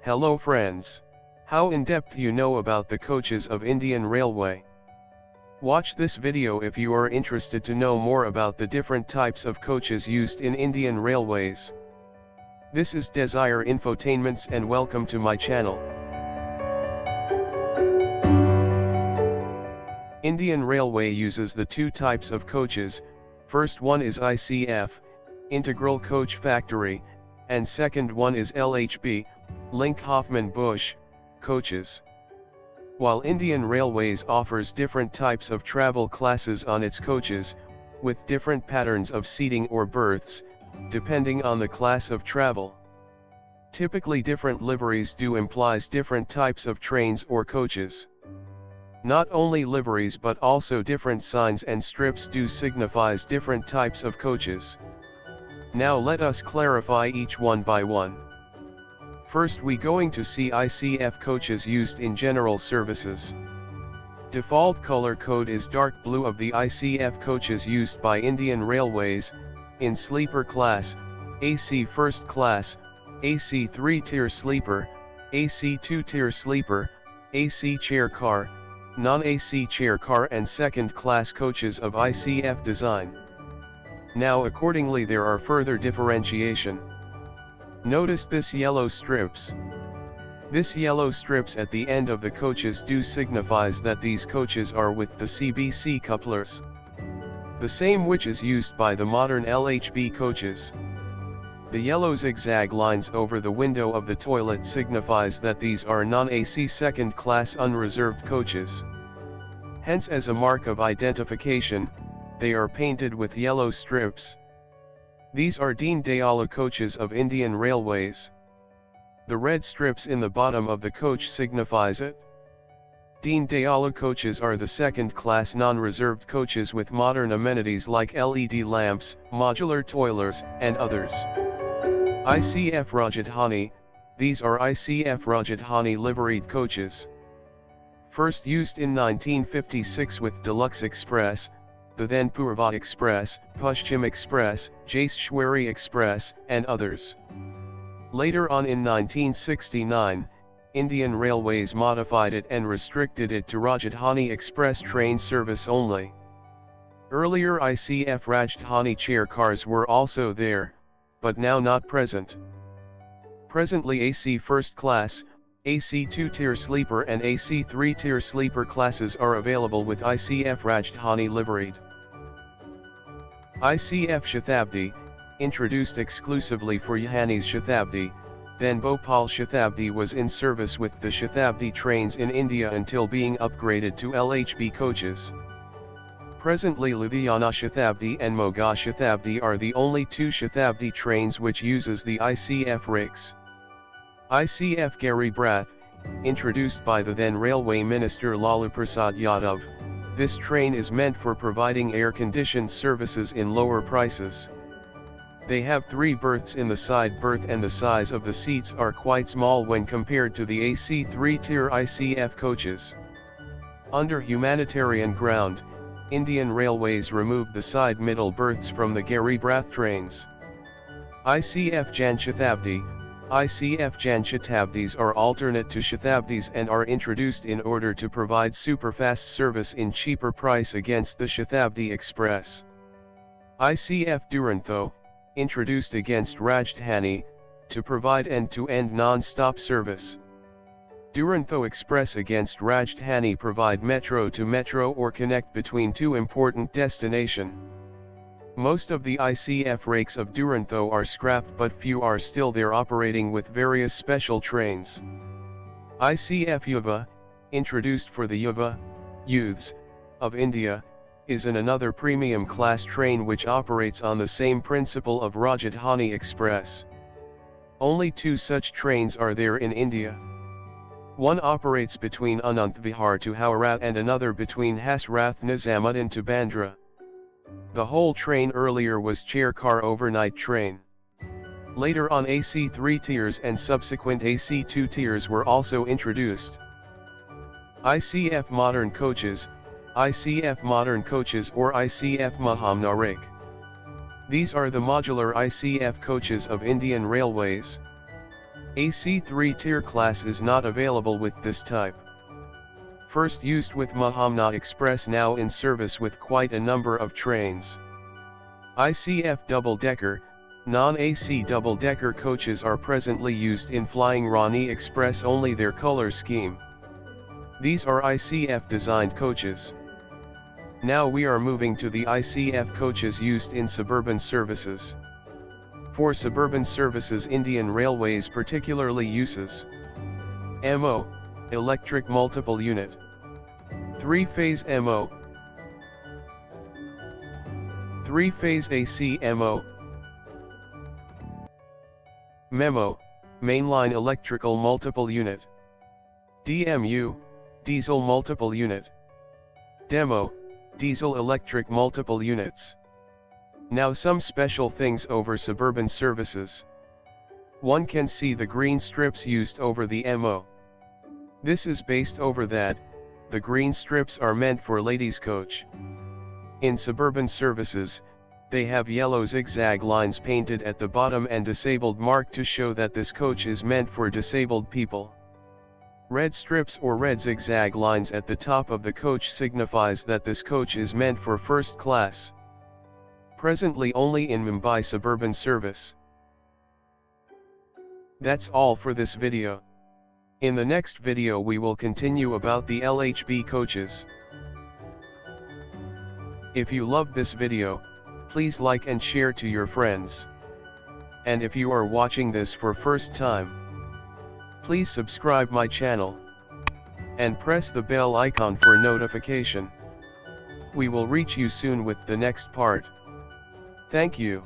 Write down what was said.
Hello friends. How in-depth you know about the coaches of Indian Railway? Watch this video if you are interested to know more about the different types of coaches used in Indian Railways. This is Dezire Infotainments and welcome to my channel. Indian Railway uses the two types of coaches. First one is ICF, Integral Coach Factory, and second one is LHB, Linke-Hofmann-Busch, coaches. While Indian Railways offers different types of travel classes on its coaches, with different patterns of seating or berths, depending on the class of travel. Typically different liveries do implies different types of trains or coaches. Not only liveries but also different signs and strips do signifies different types of coaches. Now let us clarify each one by one. First we going to see ICF coaches used in general services. Default color code is dark blue of the ICF coaches used by Indian Railways, in sleeper class, AC first class, AC 3-tier sleeper, AC 2-tier sleeper, AC chair car, non-AC chair car and second class coaches of ICF design. Now accordingly there are further differentiation. Notice this yellow strips. This yellow strips at the end of the coaches do signifies that these coaches are with the CBC couplers. The same which is used by the modern LHB coaches. The yellow zigzag lines over the window of the toilet signifies that these are non-AC second class unreserved coaches. Hence as a mark of identification, they are painted with yellow strips. These are Deen Dayal coaches of Indian Railways. The red strips in the bottom of the coach signifies it. Deen Dayal coaches are the second-class non-reserved coaches with modern amenities like LED lamps, modular toilets, and others. ICF Rajadhani, these are ICF Rajadhani liveried coaches. First used in 1956 with Deluxe Express, the then Purva Express, Paschim Express, Jaseshwari Express, and others. Later on in 1969, Indian Railways modified it and restricted it to Rajdhani Express train service only. Earlier ICF Rajdhani chair cars were also there, but now not present. Presently AC first class, AC 2-tier sleeper and AC 3-tier sleeper classes are available with ICF Rajdhani liveried. ICF Shatabdi, introduced exclusively for Yahani's Shatabdi, then Bhopal Shatabdi was in service with the Shatabdi trains in India until being upgraded to LHB coaches. Presently Ludhiana Shatabdi and Moga Shatabdi are the only two Shatabdi trains which uses the ICF rakes. ICF Garibrath, introduced by the then Railway Minister Lalu Prasad Yadav, this train is meant for providing air-conditioned services in lower prices. They have 3 berths in the side berth and the size of the seats are quite small when compared to the AC 3-tier ICF coaches. Under humanitarian ground, Indian Railways removed the side middle berths from the Garibrath trains. ICF Janshatabdi, ICF Janshatabdis are alternate to Shatabdis and are introduced in order to provide superfast service in cheaper price against the Shatabdi Express. ICF Duronto, introduced against Rajdhani, to provide end-to-end non-stop service. Duronto Express against Rajdhani provide metro to metro or connect between two important destinations. Most of the ICF rakes of Duronto are scrapped but few are still there operating with various special trains. ICF Yuva, introduced for the Yuva, youths, of India, is another premium class train which operates on the same principle of Rajdhani Express. Only 2 such trains are there in India. One operates between Anant Vihar to Howrah and another between Hasrath Nizamuddin to Bandra. The whole train earlier was chair car overnight train. Later on AC 3 tiers and subsequent AC 2 tiers were also introduced. ICF Modern Coaches, ICF Modern Coaches or ICF Mahamnarik. These are the modular ICF coaches of Indian Railways. AC 3-tier class is not available with this type. First used with Mahamna Express, now in service with quite a number of trains. ICF double-decker, non-AC double-decker coaches are presently used in Flying Rani Express only, their color scheme. These are ICF designed coaches. Now we are moving to the ICF coaches used in suburban services. For suburban services, Indian Railways particularly uses MO, electric multiple unit, 3-phase MO, 3-phase AC MO, MEMO, mainline electrical multiple unit, DMU, diesel multiple unit, DEMO, diesel electric multiple units. Now some special things over suburban services. One can see the green strips used over the MO. This is based over that, the green strips are meant for ladies coach. In suburban services, they have yellow zigzag lines painted at the bottom and disabled mark to show that this coach is meant for disabled people. Red strips or red zigzag lines at the top of the coach signifies that this coach is meant for first class. Presently only in Mumbai suburban service. That's all for this video. In the next video we will continue about the LHB coaches. If you loved this video, please like and share to your friends. And if you are watching this for first time, please subscribe my channel and press the bell icon for notification. We will reach you soon with the next part. Thank you.